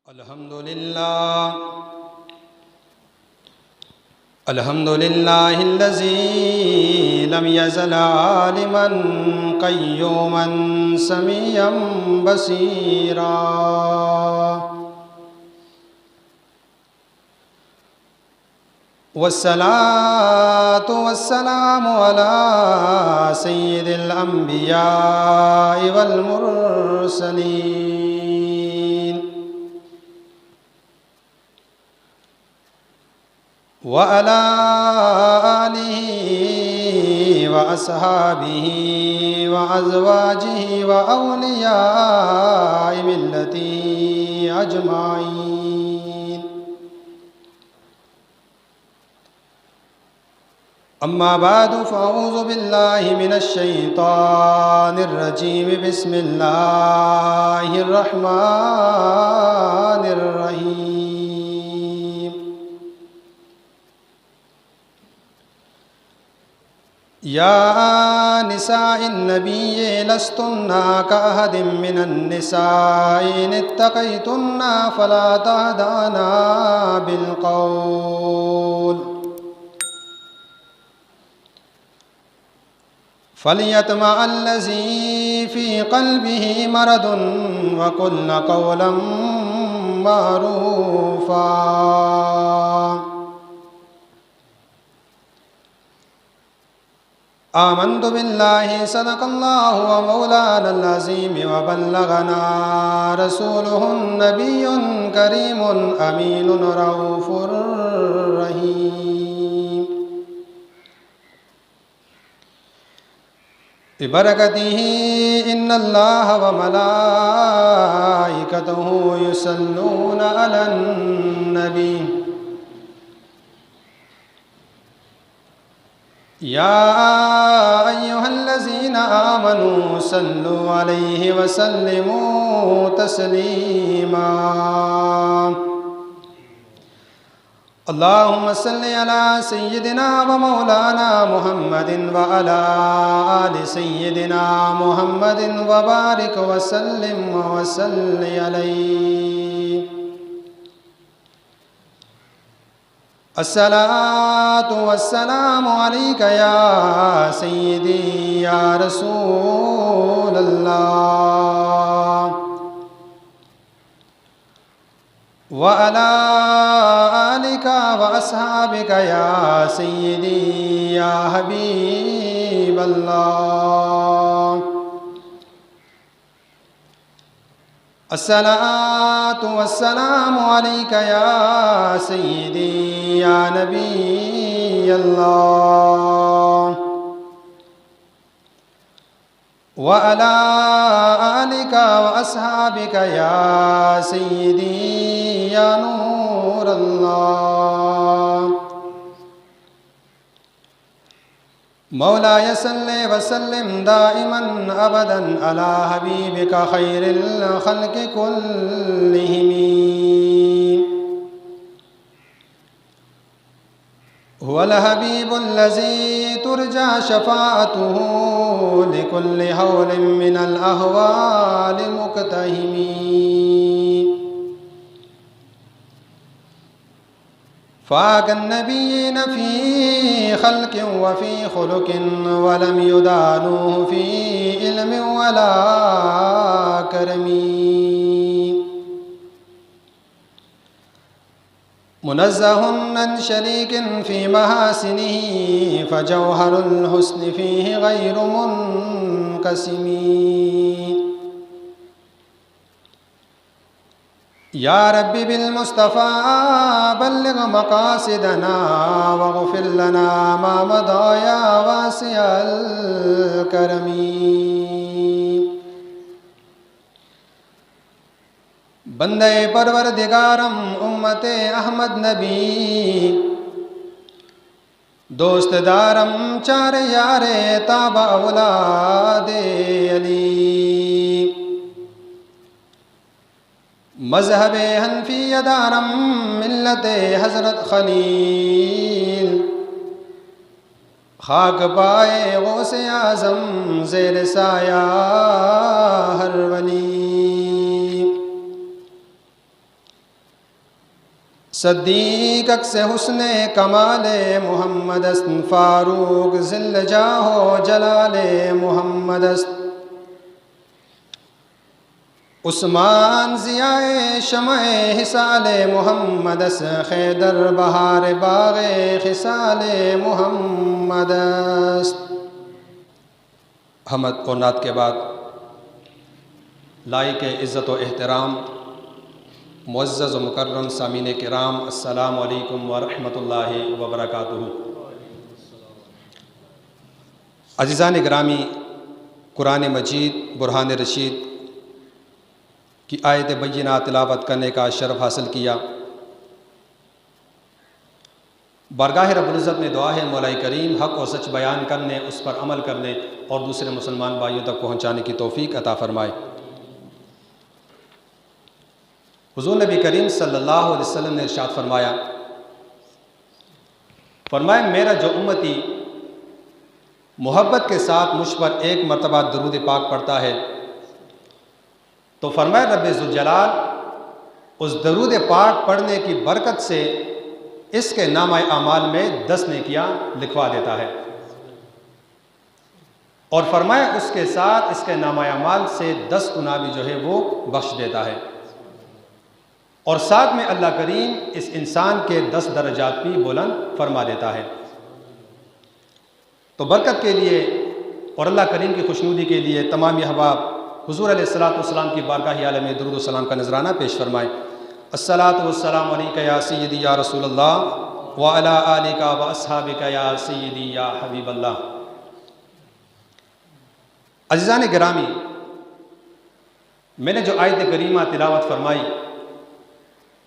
الحمد لله الذي لم يزل عالما قيوما سميعا بصيرا والصلاة والسلام على سيد الأنبياء والمرسلين وعلى آله وأصحابه وأزواجه وأولياء ملته أجمعين. أما بعد فأعوذ بالله من الشيطان الرجيم. بسم الله الرحمن الرحيم. يا نساء النبي لستن كأحد من النساء إن اتقيتن فلا تخضعن بالقول فليطمع الذي في قلبه مرض وقلن قولا معروفا. آمنت بالله صدق الله ومولانا العظيم وبلغنا رسوله النبي كريم أمين رؤوف رحيم. ببركته إن الله وملائكته يصلون على النبي يا أيها الذين آمنوا صلوا عليه وسلموا تسليما. اللهم صل على سيدنا ومولانا محمد وعلى آل سيدنا محمد وبارك وسلم عليه. الصلاة والسلام عليك يا سيدي يا رسول الله وعلى آلك وأصحابك يا سيدي يا حبيب الله. الصلاة والسلام عليك يا سيدي يا نبي الله وعلى آلك وأصحابك يا سيدي يا نور الله. مولاي صل وسلم دائما أبدا على حبيبك خير الخلق كلهم. هو الحبيب الذي ترجى شفاعته لكل هول من الأهوال مقتحم. فاق النبيين في خلق وفي خلق ولم يدانوه في علم ولا كرم. منزه عن شريك في محاسنه فجوهر الحسن فيه غير منقسم. يا رب بالمصطفى بلغ مقاصدنا واغفر لنا ما مضى يا واسع الكرم. بندے پروردگارم امت احمد نبی دوست دارم چار یار تابع اولاد علی. مذہب حنفی دارم ملت حضرت خلیل خاک پائے غوث اعظم زیر سایہ ہر ولی. صدیق عکس حسن کمال محمد است، فاروق ذل جاہ و جلال محمد است، عثمان ضیاء شمع حصال محمد است، حیدر بہار باغ خصال محمد است۔ حمد اور نعت کے بعد لائق عزت و احترام معزز و مکرم سامعین کرام، السلام علیکم ورحمۃ اللہ وبرکاتہ۔ عزیزان گرامی، قرآن مجید برہان رشید کی آیت بینہ تلاوت کرنے کا شرف حاصل کیا۔ بارگاہ رب العزت میں دعا ہے مولا کریم حق و سچ بیان کرنے، اس پر عمل کرنے اور دوسرے مسلمان بھائیوں تک پہنچانے کی توفیق عطا فرمائے۔ حضور نبی کریم صلی اللہ علیہ وسلم نے ارشاد فرمایا میرا جو امتی محبت کے ساتھ مجھ پر ایک مرتبہ درود پاک پڑھتا ہے تو فرمایا رب ذوالجلال اس درود پاک پڑھنے کی برکت سے اس کے نامہ اعمال میں 10 نیکیاں لکھوا دیتا ہے، اور فرمایا اس کے ساتھ اس کے نامہ اعمال سے 10 گناہ بھی جو ہے وہ بخش دیتا ہے، اور ساتھ میں اللہ کریم اس انسان کے 10 درجات بھی بلند فرما دیتا ہے۔ تو برکت کے لیے اور اللہ کریم کی خوشنودی کے لیے تمام احباب حضور علیہ السلام کی بارگاہ عالم میں درود و سلام کا نذرانہ پیش فرمائیں۔ الصلاۃ والسلام علیک یا سیدی یا رسول اللہ وعلی آلک و اصحابک یا سیدی یا حبیب اللہ۔ عزیزان گرامی، میں نے جو آیت کریمہ تلاوت فرمائی،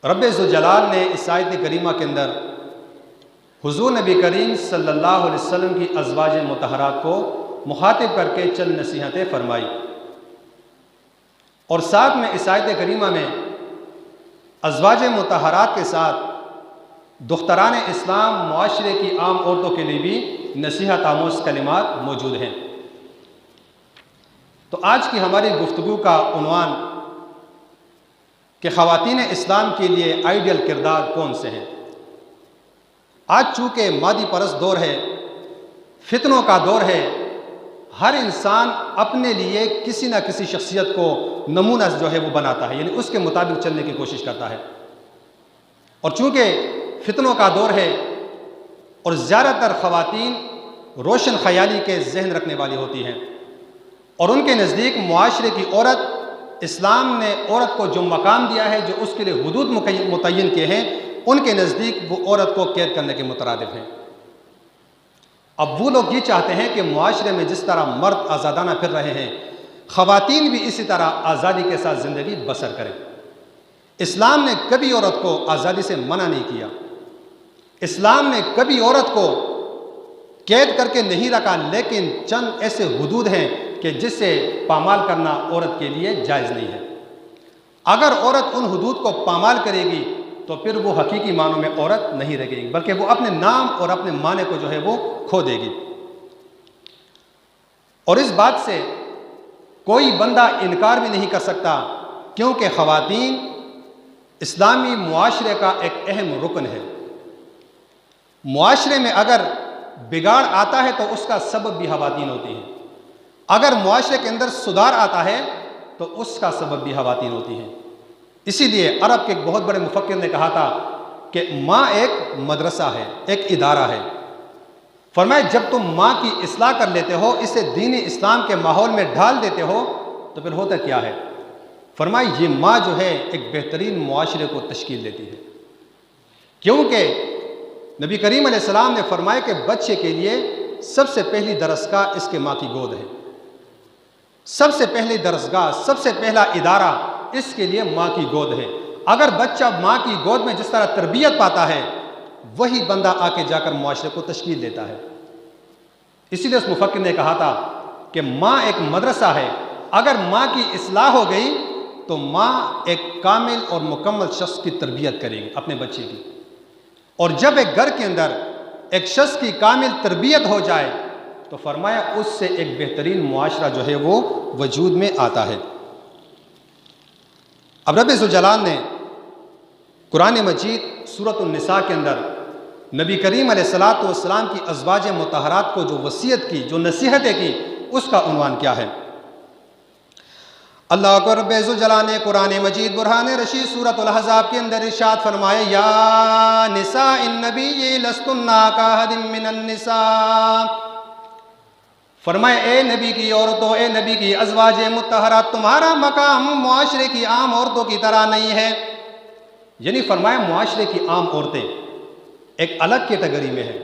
رب ذوالجلال نے اس آیت کریمہ کے اندر حضور نبی کریم صلی اللہ علیہ وسلم کی ازواج مطہرات کو مخاطب کر کے چند نصیحتیں فرمائی، اور ساتھ میں اس آیت کریمہ میں ازواج مطہرات کے ساتھ دختران اسلام معاشرے کی عام عورتوں کے لیے بھی نصیحت آموز کلمات موجود ہیں۔ تو آج کی ہماری گفتگو کا عنوان کہ خواتین اسلام کے لیے آئیڈیل کردار کون سے ہیں۔ آج چونکہ مادی پرست دور ہے، فتنوں کا دور ہے، ہر انسان اپنے لیے کسی نہ کسی شخصیت کو نمونہ جو ہے وہ بناتا ہے، یعنی اس کے مطابق چلنے کی کوشش کرتا ہے، اور چونکہ فتنوں کا دور ہے اور زیادہ تر خواتین روشن خیالی کے ذہن رکھنے والی ہوتی ہیں، اور ان کے نزدیک معاشرے کی عورت، اسلام نے عورت کو جو مقام دیا ہے، جو اس کے لیے حدود متعین کیے ہیں، ان کے نزدیک وہ عورت کو قید کرنے کے مترادف ہیں۔ اب وہ لوگ یہ چاہتے ہیں کہ معاشرے میں جس طرح مرد آزادانہ پھر رہے ہیں، خواتین بھی اسی طرح آزادی کے ساتھ زندگی بسر کریں۔ اسلام نے کبھی عورت کو آزادی سے منع نہیں کیا، اسلام نے کبھی عورت کو قید کر کے نہیں رکھا، لیکن چند ایسے حدود ہیں کہ جس سے پامال کرنا عورت کے لیے جائز نہیں ہے۔ اگر عورت ان حدود کو پامال کرے گی تو پھر وہ حقیقی معنوں میں عورت نہیں رہے گی، بلکہ وہ اپنے نام اور اپنے معنی کو جو ہے وہ کھو دے گی۔ اور اس بات سے کوئی بندہ انکار بھی نہیں کر سکتا، کیونکہ خواتین اسلامی معاشرے کا ایک اہم رکن ہے۔ معاشرے میں اگر بگاڑ آتا ہے تو اس کا سبب بھی خواتین ہوتی ہیں، اگر معاشرے کے اندر سدھار آتا ہے تو اس کا سبب بھی خواتین ہوتی ہیں۔ اسی لیے عرب کے ایک بہت بڑے مفکر نے کہا تھا کہ ماں ایک مدرسہ ہے، ایک ادارہ ہے۔ فرمایا جب تم ماں کی اصلاح کر لیتے ہو، اسے دینی اسلام کے ماحول میں ڈھال دیتے ہو، تو پھر ہوتا کیا ہے؟ فرمایا یہ ماں جو ہے ایک بہترین معاشرے کو تشکیل دیتی ہے، کیونکہ نبی کریم علیہ السلام نے فرمایا کہ بچے کے لیے سب سے پہلی درسگاہ اس کے ماں کی گود ہے، سب سے پہلی درسگاہ، سب سے پہلا ادارہ اس کے لیے ماں کی گود ہے۔ اگر بچہ ماں کی گود میں جس طرح تربیت پاتا ہے، وہی بندہ آگے جا کر معاشرے کو تشکیل دیتا ہے۔ اسی لیے اس مفکر نے کہا تھا کہ ماں ایک مدرسہ ہے، اگر ماں کی اصلاح ہو گئی تو ماں ایک کامل اور مکمل شخص کی تربیت کرے گی اپنے بچے کی، اور جب ایک گھر کے اندر ایک شخص کی کامل تربیت ہو جائے تو فرمایا اس سے ایک بہترین معاشرہ جو ہے وہ وجود میں آتا ہے۔ اب رب ذوالجلال نے قرآن مجید سورۃ النساء کے اندر نبی کریم علیہ الصلاۃ والسلام کی ازواج مطہرات کو جو وصیت کی، جو نصیحتیں کی، اس کا عنوان کیا ہے؟ اللہ اکبر رب ذوالجلال نے قرآن مجید برہان رشید سورۃ الاحزاب کے اندر ارشاد فرمایا، یا نساء النبی لستن کاحد من النساء، فرمائے اے نبی کی عورتوں، اے نبی کی ازواج مطہرات، تمہارا مقام معاشرے کی عام عورتوں کی طرح نہیں ہے۔ یعنی فرمایا معاشرے کی عام عورتیں ایک الگ کیٹیگری میں ہیں،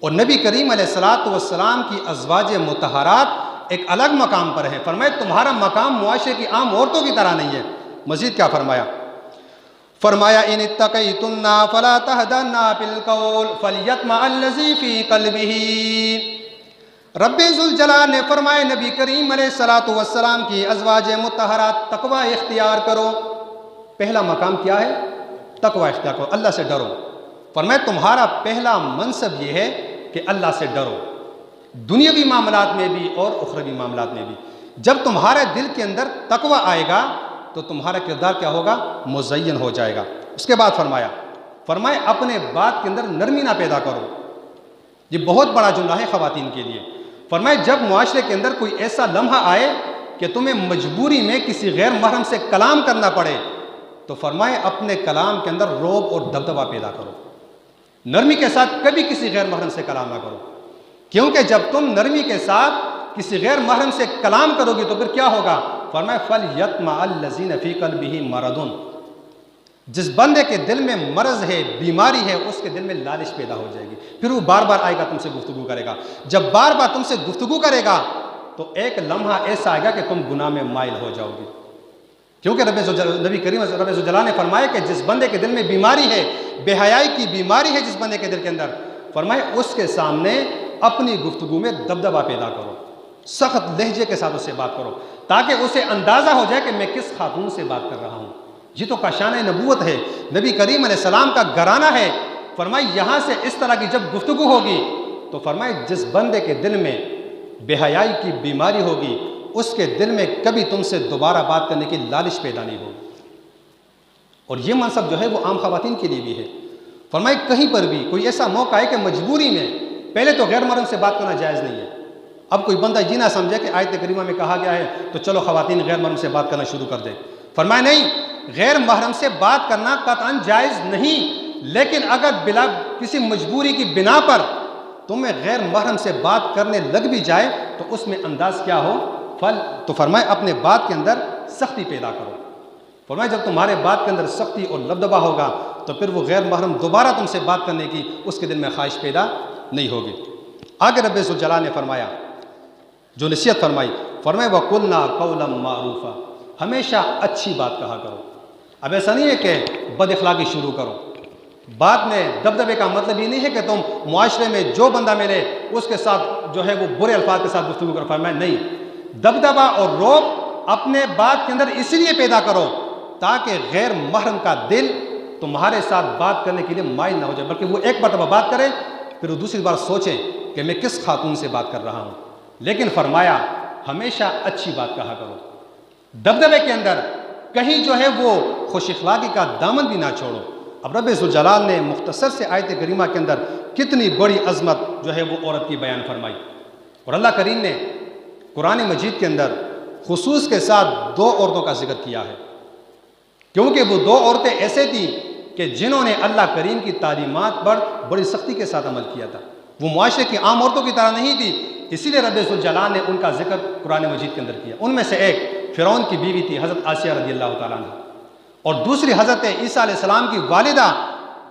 اور نبی کریم علیہ الصلاۃ والسلام کی ازواج مطہرات ایک الگ مقام پر ہیں۔ فرمایا تمہارا مقام معاشرے کی عام عورتوں کی طرح نہیں ہے۔ مزید کیا فرمایا؟ فرمایا ان اتقیتن فلا تہدن بالقول فلیطمع الذی فی قلبہ۔ رب ذوالجلال نے فرمایا نبی کریم علیہ الصلاۃ والسلام کی ازواج مطہرات تقوی اختیار کرو۔ پہلا مقام کیا ہے؟ تقوی اختیار کرو، اللہ سے ڈرو۔ فرمایا تمہارا پہلا منصب یہ ہے کہ اللہ سے ڈرو، دنیاوی معاملات میں بھی اور اخروی معاملات میں بھی۔ جب تمہارے دل کے اندر تقوی آئے گا تو تمہارا کردار کیا ہوگا؟ مزین ہو جائے گا۔ اس کے بعد فرمایا اپنے بات کے اندر نرمی نہ پیدا کرو۔ یہ بہت بڑا جملہ ہے خواتین کے لیے۔ فرمایا جب معاشرے کے اندر کوئی ایسا لمحہ آئے کہ تمہیں مجبوری میں کسی غیر محرم سے کلام کرنا پڑے تو فرمایا اپنے کلام کے اندر رعب اور دبدبہ پیدا کرو، نرمی کے ساتھ کبھی کسی غیر محرم سے کلام نہ کرو، کیونکہ جب تم نرمی کے ساتھ کسی غیر محرم سے کلام کرو گی تو پھر کیا ہوگا؟ فرمایا فَلْيَطْمَعَ الَّذِينَ فِي قَلْبِهِ مَرَضٌ، جس بندے کے دل میں مرض ہے، بیماری ہے، اس کے دل میں لالچ پیدا ہو جائے گی، پھر وہ بار بار آئے گا تم سے گفتگو کرے گا۔ جب بار بار تم سے گفتگو کرے گا تو ایک لمحہ ایسا آئے گا کہ تم گناہ میں مائل ہو جاؤ گی، کیونکہ نبی کریم رب ذوالجلال نے فرمایا کہ جس بندے کے دل میں بیماری ہے، بے حیائی کی بیماری ہے جس بندے کے دل کے اندر، فرمایا اس کے سامنے اپنی گفتگو میں دبدبہ پیدا کرو، سخت لہجے کے ساتھ اس سے بات کرو، تاکہ اسے اندازہ ہو جائے کہ میں کس خاتون سے بات کر رہا ہوں۔ یہ تو کاشانہ نبوت ہے، نبی کریم علیہ السلام کا گھرانہ ہے۔ فرمایا یہاں سے اس طرح کی جب گفتگو ہوگی تو فرمایا جس بندے کے دل میں بے حیائی کی بیماری ہوگی اس کے دل میں کبھی تم سے دوبارہ بات کرنے کی لالچ پیدا نہیں ہوگی۔ اور یہ منصب جو ہے وہ عام خواتین کے لیے بھی ہے۔ فرمایا کہیں پر بھی کوئی ایسا موقع ہے کہ مجبوری میں، پہلے تو غیر محرم سے بات کرنا جائز نہیں ہے، اب کوئی بندہ یہ نہ سمجھے کہ آیت کریمہ میں کہا گیا ہے تو چلو خواتین غیر محرم سے بات کرنا شروع کر دیں۔ فرمایا نہیں، غیر محرم سے بات کرنا قطعاً جائز نہیں، لیکن اگر بلا کسی مجبوری کی بنا پر تمہیں غیر محرم سے بات کرنے لگ بھی جائے تو اس میں انداز کیا ہو؟ تو فرمایا اپنے بات کے اندر سختی پیدا کرو۔ فرمایا جب تمہارے بات کے اندر سختی اور لبدبہ ہوگا تو پھر وہ غیر محرم دوبارہ تم سے بات کرنے کی اس کے دل میں خواہش پیدا نہیں ہوگی۔ آگے رب ذوالجلال نے فرمایا، جو نصیحت فرمائی، فرمایا وَقُلْنَا قَوْلًا مَعْرُوفًا، ہمیشہ اچھی بات کہا کرو۔ اب ایسا نہیں ہے کہ بد اخلاقی شروع کرو۔ بات میں دبدبے کا مطلب یہ نہیں ہے کہ تم معاشرے میں جو بندہ ملے اس کے ساتھ جو ہے وہ برے الفاظ کے ساتھ گفتگو کرو۔ فرمایا نہیں، دبدبہ اور رعب اپنے بات کے اندر اس لیے پیدا کرو تاکہ غیر محرم کا دل تمہارے ساتھ بات کرنے کے لیے مائل نہ ہو جائے، بلکہ وہ ایک مرتبہ بات کرے پھر وہ دوسری بار سوچیں کہ میں کس خاتون سے بات کر رہا ہوں۔ لیکن فرمایا ہمیشہ اچھی بات کہا کرو، دبدبے کے اندر کہیں جو ہے وہ خوش اخلاقی کا دامن بھی نہ چھوڑو۔ اب رب ذوالجلال نے مختصر سے آیت کریمہ کے اندر کتنی بڑی عظمت جو ہے وہ عورت کی بیان فرمائی، اور اللہ کریم نے قرآن مجید کے اندر خصوص کے ساتھ دو عورتوں کا ذکر کیا ہے، کیونکہ وہ دو عورتیں ایسے تھیں کہ جنہوں نے اللہ کریم کی تعلیمات پر بڑی سختی کے ساتھ عمل کیا تھا، وہ معاشرے کی عام عورتوں کی طرح نہیں تھی، اسی لیے رب ذوالجلال نے ان کا ذکر قرآن مجید کے اندر کیا۔ ان میں سے ایک فرعون کی بیوی تھی حضرت آسیہ رضی اللہ تعالیٰ عنہ، اور دوسری حضرت عیسیٰ علیہ السلام کی والدہ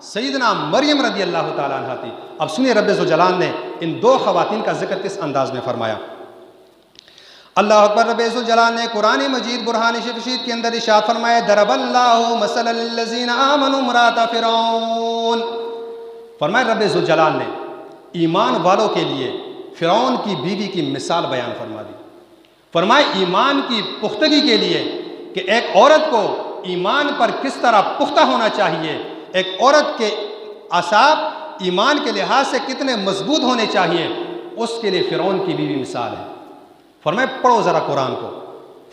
سیدنا مریم رضی اللہ تعالیٰ عنہ تھی۔ اب سنیے رب ذوالجلال نے ان دو خواتین کا ذکر کس انداز میں فرمایا۔ اللہ اکبر، رب ذوالجلال نے قرآن مجید برہان رشید کے اندر ارشاد فرمایا، ضرب اللہ مثلا للذین آمنوا امرأۃ فرعون۔ فرمایا رب ذوالجلال نے ایمان والوں کے لیے فرعون کی بیوی کی مثال بیان فرما دی۔ فرمایا ایمان کی پختگی کے لیے کہ ایک عورت کو ایمان پر کس طرح پختہ ہونا چاہیے، ایک عورت کے اعصاب ایمان کے لحاظ سے کتنے مضبوط ہونے چاہیے، اس کے لیے فرعون کی بیوی مثال ہے۔ فرمایا پڑھو ذرا قرآن کو،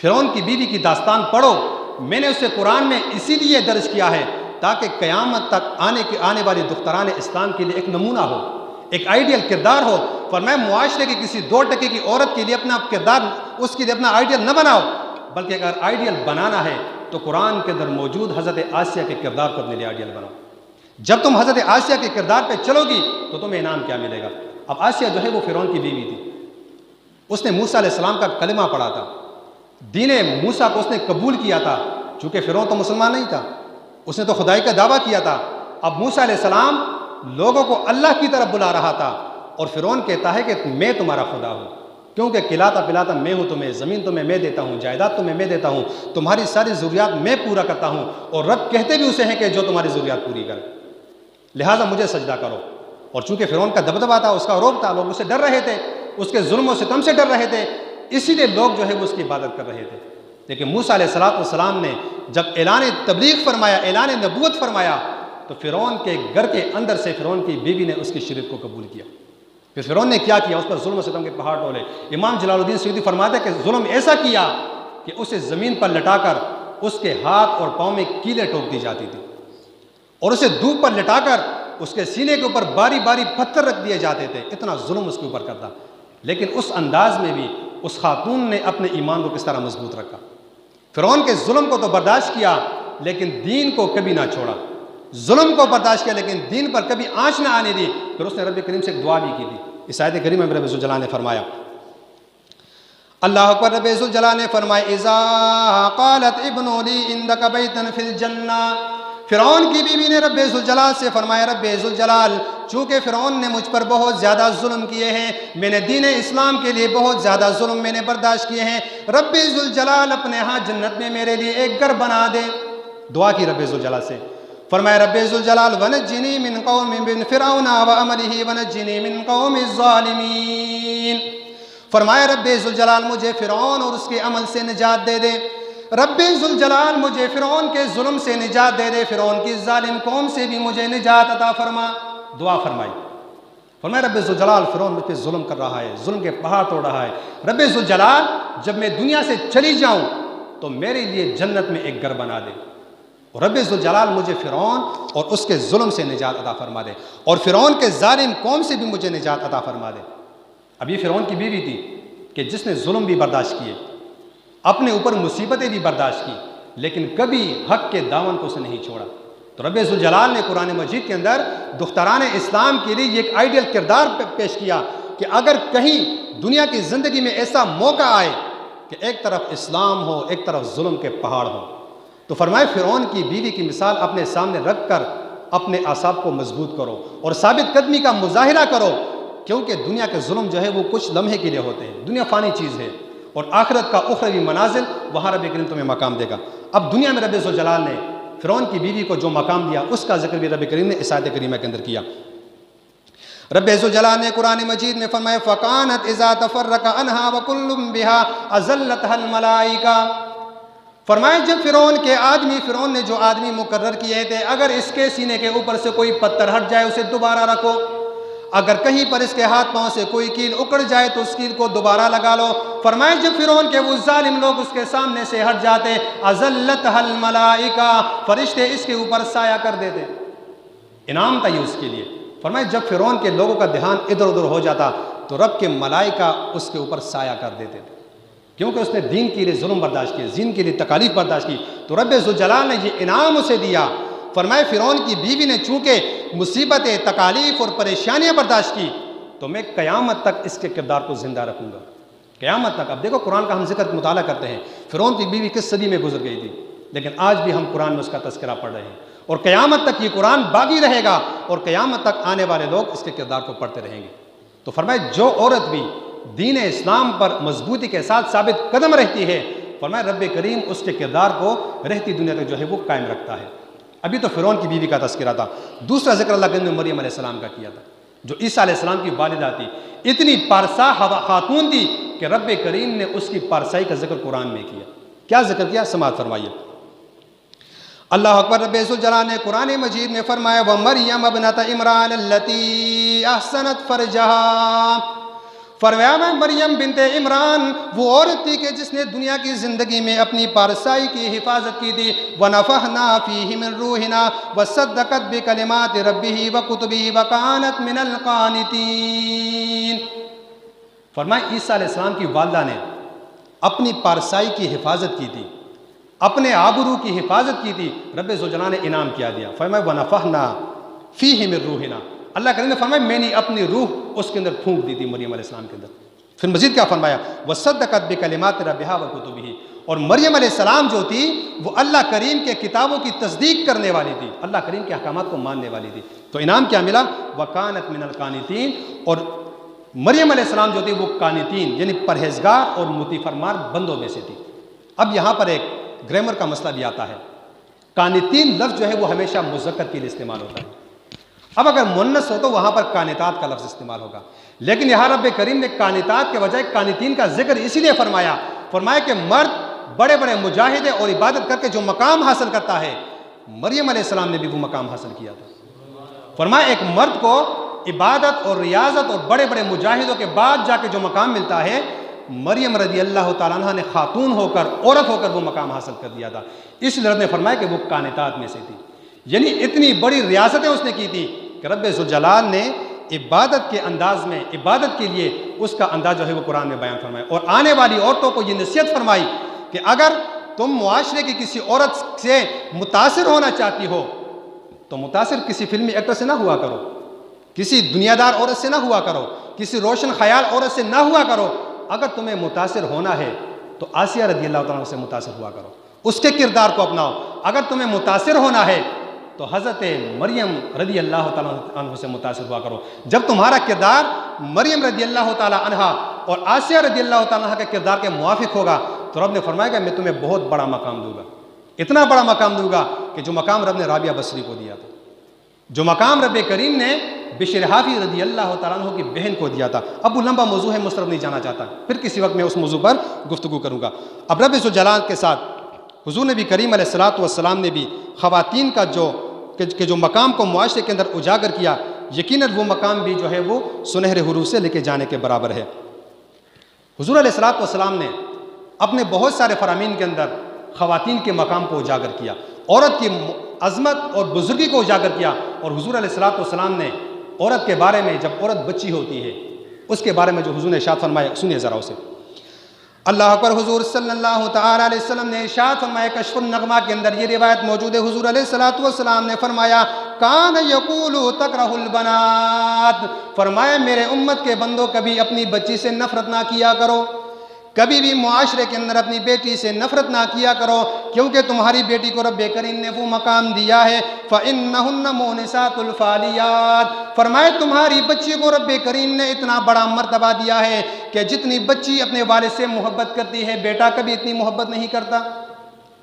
فرعون کی بیوی کی داستان پڑھو، میں نے اسے قرآن میں اسی لیے درج کیا ہے تاکہ قیامت تک آنے والی دختران اسلام کے لیے ایک نمونہ ہو، ایک آئیڈیل کردار ہو۔ فرمایا معاشرے کی کسی 2% کی عورت کے لیے اپنا کردار، اس کے لیے اپنا آئیڈیل نہ بناؤ، بلکہ اگر آئیڈیل بنانا ہے تو قرآن کے اندر موجود حضرت آسیہ کے کردار کو اپنے لیے آئیڈیل بناؤ۔ جب تم حضرت آسیہ کے کردار پہ چلو گی تو تمہیں انعام کیا ملے گا۔ اب آسیہ جو ہے وہ فرعون کی بیوی تھی، اس نے موسیٰ علیہ السلام کا کلمہ پڑھا تھا، دین موسیٰ کو اس نے قبول کیا تھا، چونکہ فرعون تو مسلمان نہیں تھا، اس نے تو خدائی کا دعویٰ کیا تھا۔ اب موسیٰ علیہ السلام لوگوں کو اللہ کی طرف بلا رہا تھا، اور فرعون کہتا ہے کہ میں تمہارا خدا ہوں، کیونکہ کھلاتا پلاتا میں ہوں تمہیں، زمین تمہیں میں دیتا ہوں، جائیداد تمہیں میں دیتا ہوں، تمہاری ساری ضروریات میں پورا کرتا ہوں، اور رب کہتے بھی اسے ہیں کہ جو تمہاری ضروریات پوری کرے، لہٰذا مجھے سجدہ کرو۔ اور چونکہ فرعون کا دبدبہ تھا، اس کا عروب تھا، لوگ اس سے ڈر رہے تھے، اس کے ظلم و ستم سے ڈر رہے تھے، اسی لیے لوگ جو ہے وہ اس کی عبادت کر رہے تھے۔ لیکن موسیٰ علیہ السلام نے جب اعلان تبلیغ فرمایا، اعلان نبوت فرمایا، تو فرعون کے گھر کے اندر سے فرعون کی بیوی نے اس کی شریعت کو قبول کیا۔ پھر فرعون نے کیا کیا؟ اس پر ظلم و ستم کے پہاڑ ڈولے۔ امام جلال الدین سیوطی فرماتے ہیں کہ ظلم ایسا کیا کہ اسے زمین پر لٹا کر اس کے ہاتھ اور پاؤں میں کیلیں ٹوک دی جاتی تھی، اور اسے دھوپ پر لٹا کر اس کے سینے کے اوپر باری باری پتھر رکھ دیے جاتے تھے، اتنا ظلم اس کے اوپر کرتا۔ لیکن اس انداز میں بھی اس خاتون نے اپنے ایمان کو کس طرح مضبوط رکھا۔ فرعون کے ظلم کو تو برداشت کیا، لیکن دین کو کبھی نہ چھوڑا۔ ظلم کو برداشت کیا لیکن دین پر کبھی آنچ نہ آنے دی۔ پھر اس نے رب کریم سے ایک دعا بھی کی تھی، اس آیت کریمہ میں رب ذوالجلال نے فرمایا، اللہ اکبر، رب ذوالجلال نے فرمایا اذا قالت ابنوا لی عندک بیتا فی الجنہ۔ فرعون کی بیوی نے رب ذوالجلال سے فرمایا، رب ذوالجلال، چونکہ فرعون نے مجھ پر بہت زیادہ ظلم کیے ہیں، میں نے دین اسلام کے لیے بہت زیادہ ظلم میں نے برداشت کیے ہیں، رب ذوالجلال اپنے ہاں جنت میں میرے لیے ایک گھر بنا دے۔ دعا کی رب ذوالجلال سے، فرمایا رب ذوالجلال ونجنی من قوم من فرعون وعملہ ونجنی من قوم الظالمین۔ فرمایا رب ذوالجلال مجھے فرعون اور اس کے عمل سے نجات دے دے، رب ذوالجلال مجھے فرعون کے ظلم سے نجات دے دے، فرعون کی ظالم قوم سے بھی مجھے نجات عطا فرما۔ دعا فرمائی، فرمایا رب ذوالجلال فرعون مجھ پہ ظلم کر رہا ہے، ظلم کے پہاڑ توڑ رہا ہے، رب ذوالجلال جب میں دنیا سے چلی جاؤں تو میرے لیے جنت میں ایک گھر بنا دے، اور رب ذوالجلال مجھے فرعون اور اس کے ظلم سے نجات عطا فرما دے، اور فرعون کے ظالم قوم سے بھی مجھے نجات عطا فرما دے۔ اب یہ فرعون کی بیوی تھی کہ جس نے ظلم بھی برداشت کیے، اپنے اوپر مصیبتیں بھی برداشت کی، لیکن کبھی حق کے دامن کو اسے نہیں چھوڑا۔ تو رب ذوالجلال نے قرآن مجید کے اندر دختران اسلام کے لیے یہ ایک آئیڈیل کردار پیش کیا کہ اگر کہیں دنیا کی زندگی میں ایسا موقع آئے کہ ایک طرف اسلام ہو، ایک طرف ظلم کے پہاڑ ہو، تو فرمائے فرعون کی بیوی کی مثال اپنے سامنے رکھ کر اپنے اعصاب کو مضبوط کرو اور ثابت قدمی کا مظاہرہ کرو، کیونکہ دنیا کے ظلم جو ہے وہ کچھ لمحے کے لیے ہوتے ہیں، دنیا فانی چیز ہے، اور آخرت کا اخروی منازل وہاں رب کریم تمہیں مقام دے گا۔ اب دنیا میں رب ذوالجلال نے فرعون کی بیوی کو جو مقام دیا اس کا ذکر بھی رب کریم نے اس آیت کریمہ کے اندر کیا۔ رب ذوالجلال نے قرآن مجید میں فرمایا فَقَانَتْ إِذَا تَفَرَّقَ عَنْهَا وَكُلٌّ بِهَا أَذَلَّتْهَا الْمَلَائِكَةُ۔ فرمایا جب فرعون نے جو آدمی مقرر کیے تھے، اگر اس کے سینے کے اوپر سے کوئی پتھر ہٹ جائے اسے دوبارہ رکھو، اگر کہیں پر اس کے ہاتھ پاؤں سے کوئی کیل اکڑ جائے تو اس کیل کو دوبارہ لگا لو۔ فرمائے جب فرعون کے وہ ظالم لوگ اس کے سامنے سے ہٹ جاتے، اذلتها الملائکہ، فرشتے اس کے اوپر سایہ کر دیتے، انعام تھا یہ اس کے لیے۔ فرمائے جب فرعون کے لوگوں کا دھیان ادھر ادھر ہو جاتا تو رب کے ملائکہ اس کے اوپر سایہ کر دیتے تھے، کیونکہ اس نے دین کے لیے ظلم برداشت کیا، دین کے لیے تکالیف برداشت کی، تو رب ذوالجلال نے یہ انعام اسے دیا۔ فرمائے فرعون کی بیوی نے چونکہ مصیبتیں، تکالیف اور پریشانیاں برداشت کی تو میں قیامت تک اس کے کردار کو زندہ رکھوں گا، قیامت تک۔ اب دیکھو قرآن کا ہم ذکر مطالعہ کرتے ہیں، فرعون کی بیوی کس صدی میں گزر گئی تھی، لیکن آج بھی ہم قرآن میں اس کا تذکرہ پڑھ رہے ہیں، اور قیامت تک یہ قرآن باقی رہے گا، اور قیامت تک آنے والے لوگ اس کے کردار کو پڑھتے رہیں گے۔ تو فرمائے جو عورت بھی دین اسلام پر مضبوطی کے ساتھ ثابت قدم رہتی ہے، فرمائے رب کریم اس کے کردار کو رہتی دنیا تک جو ہے وہ قائم رکھتا ہے۔ ابھی تو فرعون کی بیوی کا تذکرہ تھا، دوسرا ذکر اللہ کریم نے مریم علیہ السلام کا کیا تھا، جو عیسیٰ علیہ السلام کی والدہ تھی، اتنی پارسا خاتون تھی کہ رب کریم نے اس کی پارسائی کا ذکر قرآن میں کیا۔ کیا ذکر کیا؟ سماعت فرمائیے۔ اللہ اکبر، رب ذوالجلال نے قرآن مجید میں فرمایا وَمَرْيَمَ ابْنَتَ عِمْرَانَ الَّتِي أَحْسَنَتْ فَرْجَهَا۔ فرمایا میں مریم بنت عمران وہ عورت تھی کہ جس نے دنیا کی زندگی میں اپنی پارسائی کی حفاظت کی تھی، وَنَفَخْنَا فِيهِ مِن رُوحِنَا وَصَدَّقَتْ بِكَلِمَاتِ رَبِّهِ وَكُتُبِهِ وَكَانَتْ مِنَ الْقَانِتِينَ۔ فرمایا عیسیٰ علیہ السلام کی والدہ نے اپنی پارسائی کی حفاظت کی تھی، اپنے آبرو کی حفاظت کی تھی، رب ذوالجلال نے انعام کیا دیا۔ فرمایا وَنَفَخْنَا فِيهِ مِن رُوحِنَا، اللہ کریم نے فرمایا میں نے اپنی روح اس کے اندر پھونک دی تھی مریم علیہ السلام کے اندر۔ پھر مزید کیا فرمایا، وَصَدَّقَتْ بِكَلِمَاتِ رَبِّهَا وَكُتُبِهِ، اور مریم علیہ السلام جو تھی وہ اللہ کریم کے کتابوں کی تصدیق کرنے والی تھی، اللہ کریم کے احکامات کو ماننے والی تھی۔ تو انعام کیا ملا، وَكَانَتْ مِنَ الْقَانِتِينَ، اور مریم علیہ السلام جو تھی وہ قانتین یعنی پرہیزگار اور مطیع فرمان بندوں میں سے تھی۔ اب یہاں پر ایک گرامر کا مسئلہ بھی آتا ہے، قانتین لفظ جو ہے وہ ہمیشہ مذکر کے لیے استعمال ہوتا ہے، اب اگر مؤنث ہو تو وہاں پر قانتات کا لفظ استعمال ہوگا، لیکن یہاں رب کریم نے قانتات کے بجائے قانتین کا ذکر اسی لیے فرمایا کہ مرد بڑے بڑے مجاہد اور عبادت کر کے جو مقام حاصل کرتا ہے، مریم علیہ السلام نے بھی وہ مقام حاصل کیا تھا۔ فرمایا ایک مرد کو عبادت اور ریاضت اور بڑے بڑے مجاہدوں کے بعد جا کے جو مقام ملتا ہے، مریم رضی اللہ تعالیٰ عنہ نے خاتون ہو کر، عورت ہو کر وہ مقام حاصل کر دیا تھا۔ اس لیے رب نے فرمایا کہ وہ قانتات میں سے تھی، یعنی اتنی بڑی ریاستیں اس نے کی تھی کہ رب ذوالجلال نے عبادت کے انداز میں، عبادت کے لیے اس کا انداز جو ہے وہ قرآن میں بیان فرمایا، اور آنے والی عورتوں کو یہ نصیحت فرمائی کہ اگر تم معاشرے کی کسی عورت سے متاثر ہونا چاہتی ہو تو متاثر کسی فلمی ایکٹر سے نہ ہوا کرو، کسی دنیا دار عورت سے نہ ہوا کرو، کسی روشن خیال عورت سے نہ ہوا کرو، اگر تمہیں متاثر ہونا ہے تو آسیہ رضی اللہ تعالیٰ عنہ سے متاثر ہوا کرو، اس کے کردار کو اپناؤ، اگر تمہیں متاثر ہونا ہے تو حضرت مریم رضی اللہ تعالیٰ عنہ سے متاثر ہوا کرو۔ جب تمہارا کردار مریم رضی اللہ تعالیٰ عنہ اور آسیہ رضی اللہ تعالیٰ عنہ کے کردار کے موافق ہوگا تو رب نے فرمایا کہ میں تمہیں بہت بڑا مقام دوں گا، اتنا بڑا مقام دوں گا کہ جو مقام رب نے رابعہ بصری کو دیا تھا، جو مقام رب کریم نے بشر حافی رضی اللہ تعالیٰ عنہ کی بہن کو دیا تھا۔ اب وہ لمبا موضوع ہے، مصرف نہیں جانا چاہتا، پھر کسی وقت میں اس موضوع پر گفتگو کروں گا۔ اب رب ذوالجلال کے ساتھ حضور نبی کریم علیہ السلام نے بھی خواتین کا جو مقام کو معاشرے کے اندر اجاگر کیا، یقیناً وہ مقام بھی جو ہے وہ سنہرے حروف سے لے کے جانے کے برابر ہے۔ حضور علیہ السلام نے اپنے بہت سارے فرامین کے اندر خواتین کے مقام کو اجاگر کیا، عورت کی عظمت اور بزرگی کو اجاگر کیا، اور حضور علیہ السلام نے عورت کے بارے میں، جب عورت بچی ہوتی ہے اس کے بارے میں جو حضور نے ارشاد فرمایا، سنیے ذرا اسے۔ اللہ اکبر، حضور صلی اللہ تعالیٰ علیہ وسلم نے ارشاد فرمایا، کشف النغمہ کے اندر یہ روایت موجود ہے، حضور علیہ السلام نے فرمایا کان یقول تکرہ البنات، فرمایا میرے امت کے بندوں کبھی اپنی بچی سے نفرت نہ کیا کرو، کبھی بھی معاشرے کے اندر اپنی بیٹی سے نفرت نہ کیا کرو، کیونکہ تمہاری بیٹی کو رب کریم نے وہ مقام دیا ہے، فَإِنَّهُنَّ مُونِسَاتُ الْفَالِيَاتِ، فرمائے تمہاری بچی کو رب کریم نے اتنا بڑا مرتبہ دیا ہے کہ جتنی بچی اپنے والد سے محبت کرتی ہے بیٹا کبھی اتنی محبت نہیں کرتا۔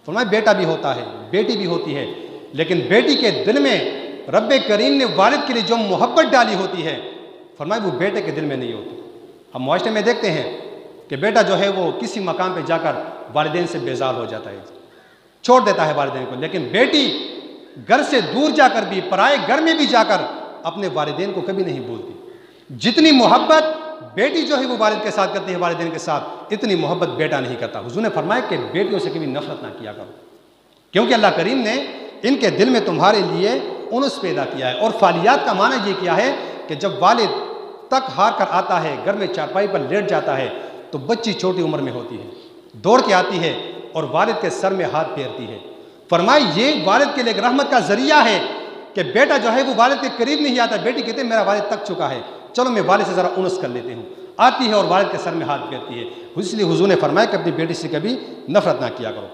فرمائے بیٹا بھی ہوتا ہے، بیٹی بھی ہوتی ہے، لیکن بیٹی کے دل میں رب کریم نے والد کے لیے جو محبت ڈالی ہوتی ہے، فرمائے وہ بیٹے کے دل میں نہیں ہوتی۔ ہم معاشرے میں دیکھتے ہیں کہ بیٹا جو ہے وہ کسی مقام پہ جا کر والدین سے بیزار ہو جاتا ہے، چھوڑ دیتا ہے والدین کو، لیکن بیٹی گھر سے دور جا کر بھی، پرائے گھر میں بھی جا کر اپنے والدین کو کبھی نہیں بھولتی۔ جتنی محبت بیٹی جو ہے وہ والد کے ساتھ کرتی ہے، والدین کے ساتھ، اتنی محبت بیٹا نہیں کرتا۔ حضور نے فرمایا کہ بیٹیوں سے کبھی نفرت نہ کیا کرو، کیونکہ اللہ کریم نے ان کے دل میں تمہارے لیے انس پیدا کیا ہے۔ اور فالیات کا معنی یہ کیا ہے کہ جب والد تک ہار کر آتا ہے، گھر میں چارپائی پر لیٹ جاتا ہے، تو بچی چھوٹی عمر میں ہوتی ہے، دوڑ کے آتی ہے اور والد کے سر میں ہاتھ پھیرتی ہے۔ فرمائی یہ والد کے لیے ایک رحمت کا ذریعہ ہے کہ بیٹا جو ہے وہ والد کے قریب نہیں آتا، بیٹی کہتے ہیں میرا والد تک چکا ہے، چلو میں والد سے ذرا انس کر لیتے ہوں، آتی ہے اور والد کے سر میں ہاتھ پھیرتی ہے۔ اس لیے حضور نے فرمایا کہ اپنی بیٹی سے کبھی نفرت نہ کیا کرو۔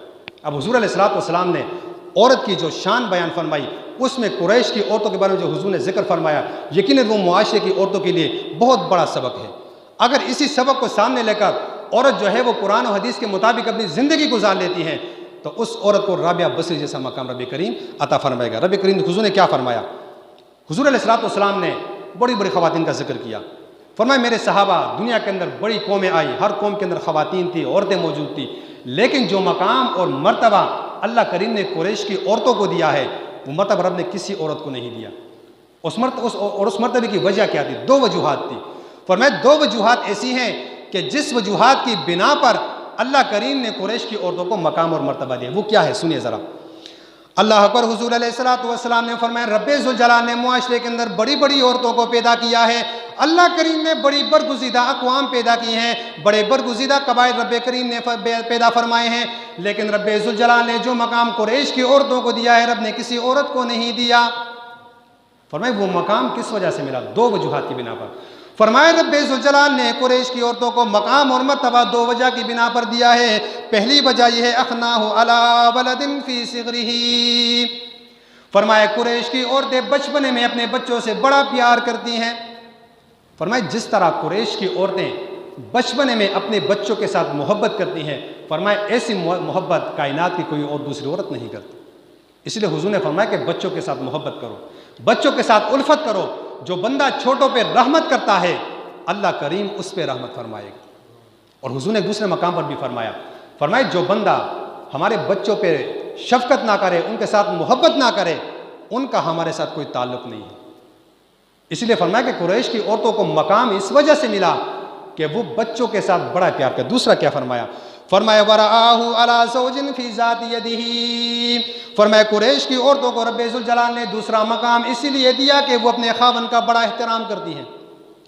اب حضور علیہ السلام نے عورت کی جو شان بیان فرمائی، اس میں قریش کی عورتوں کے بارے میں جو حضور نے ذکر فرمایا، یقیناً وہ معاشرے کی عورتوں کے لیے بہت بڑا سبق ہے۔ اگر اسی سبق کو سامنے لے کر عورت جو ہے وہ قرآن و حدیث کے مطابق اپنی زندگی گزار لیتی ہے تو اس عورت کو رابعہ بصری جیسا مقام رب کریم عطا فرمائے گا۔ رب کریم حضور نے کیا فرمایا؟ حضور علیہ السلام نے بڑی بڑی خواتین کا ذکر کیا، فرمایا میرے صحابہ، دنیا کے اندر بڑی قومیں آئی، ہر قوم کے اندر خواتین تھی، عورتیں موجود تھی، لیکن جو مقام اور مرتبہ اللہ کریم نے قریش کی عورتوں کو دیا ہے وہ مرتبہ رب نے کسی عورت کو نہیں دیا۔ اس مرتبے کی وجہ کیا تھی؟ دو وجوہات تھی۔ فرمایا دو وجوہات ایسی ہیں کہ جس وجوہات کی بنا پر اللہ کریم نے قریش کی عورتوں کو مقام اور مرتبہ دیا، وہ کیا ہے سنیے ذرا۔ اللہ اکبر، حضور علیہ السلام نے فرمایا رب ذوالجلال نے معاشرے کے اندر بڑی بڑی عورتوں کو پیدا کیا ہے، اللہ کریم نے بڑی برگزیدہ اقوام پیدا کی ہیں، بڑے برگزیدہ قبائل رب کریم نے پیدا فرمائے ہیں، لیکن رب ذوالجلال نے جو مقام قریش کی عورتوں کو دیا ہے رب نے کسی عورت کو نہیں دیا۔ فرمایا وہ مقام کس وجہ سے ملا؟ دو وجوہات کی بنا پر۔ فرمایا رب ذوالجلال نے قریش کی عورتوں کو مقام اور مرتبہ دو وجہ کی بنا پر دیا ہے۔ پہلی وجہ یہ ہے اخناہ علی ولد فی صغرہ، فرمایا قریش کی عورتیں بچپنے میں اپنے بچوں سے بڑا پیار کرتی ہیں۔ فرمایا جس طرح قریش کی عورتیں بچپنے میں اپنے بچوں کے ساتھ محبت کرتی ہیں، فرمایا ایسی محبت کائنات کی کوئی اور دوسری عورت نہیں کرتی۔ اس لیے حضور نے فرمایا کہ بچوں کے ساتھ محبت کرو، بچوں کے ساتھ الفت کرو۔ جو بندہ چھوٹوں پہ رحمت کرتا ہے اللہ کریم اس پہ رحمت فرمائے گا۔ اور حضور نے دوسرے مقام پر بھی فرمایا جو بندہ ہمارے بچوں پہ شفقت نہ کرے، ان کے ساتھ محبت نہ کرے، ان کا ہمارے ساتھ کوئی تعلق نہیں ہے۔ اس لیے فرمایا کہ قریش کی عورتوں کو مقام اس وجہ سے ملا کہ وہ بچوں کے ساتھ بڑا پیار کرے۔ دوسرا کیا فرمایا وَرَآهُ عَلَى زَوْجٍ فِي ذَاتِ يَدِهِ، فرمایا قریش کی عورتوں کو رب ذوالجلال نے دوسرا مقام اسی لیے دیا کہ وہ اپنے خاوند کا بڑا احترام کرتی ہیں،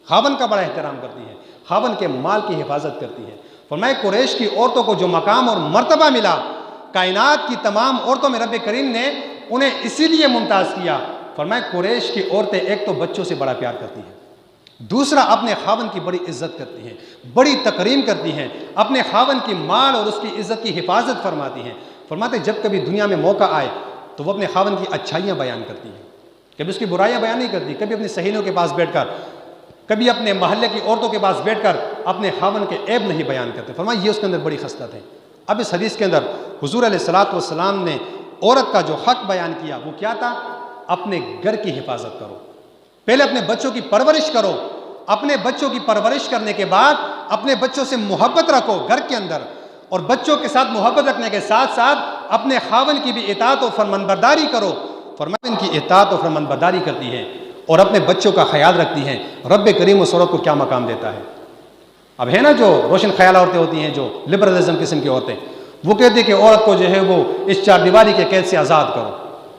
خاوند کا بڑا احترام کرتی ہیں، خاوند کے مال کی حفاظت کرتی ہیں۔ فرمایا قریش کی عورتوں کو جو مقام اور مرتبہ ملا کائنات کی تمام عورتوں میں رب کریم نے انہیں اسی لیے ممتاز کیا۔ فرمایا قریش کی عورتیں ایک تو بچوں سے بڑا پیار کرتی ہیں، دوسرا اپنے خاوند کی بڑی عزت کرتی ہیں، بڑی تکریم کرتی ہیں، اپنے خاوند کی مال اور اس کی عزت کی حفاظت فرماتی ہیں۔ فرماتے جب کبھی دنیا میں موقع آئے تو وہ اپنے خاوند کی اچھائیاں بیان کرتی ہیں، کبھی اس کی برائیاں بیان نہیں کرتی، کبھی اپنی سہیلیوں کے پاس بیٹھ کر، کبھی اپنے محلے کی عورتوں کے پاس بیٹھ کر اپنے خاوند کے عیب نہیں بیان کرتے۔ فرمایا یہ اس کے اندر بڑی خصلت ہے۔ اب اس حدیث کے اندر حضور علیہ السلام نے عورت کا جو حق بیان کیا وہ کیا تھا؟ اپنے گھر کی حفاظت کرو، پہلے اپنے بچوں کی پرورش کرو، اپنے بچوں کی پرورش کرنے کے بعد اپنے بچوں سے محبت رکھو گھر کے اندر، اور بچوں کے ساتھ محبت رکھنے کے ساتھ ساتھ اپنے خاوند کی بھی اطاعت و فرمانبرداری کرو۔ فرمایا ان کی اطاعت و فرمانبرداری کرتی ہے اور اپنے بچوں کا خیال رکھتی ہیں، رب کریم اس عورت کو کیا مقام دیتا ہے۔ اب ہے نا جو روشن خیال عورتیں ہوتی ہیں، جو لبرلزم قسم کی عورتیں، وہ کہتی ہیں کہ عورت کو جو ہے وہ اس چار دیواری کے قید سے آزاد کرو،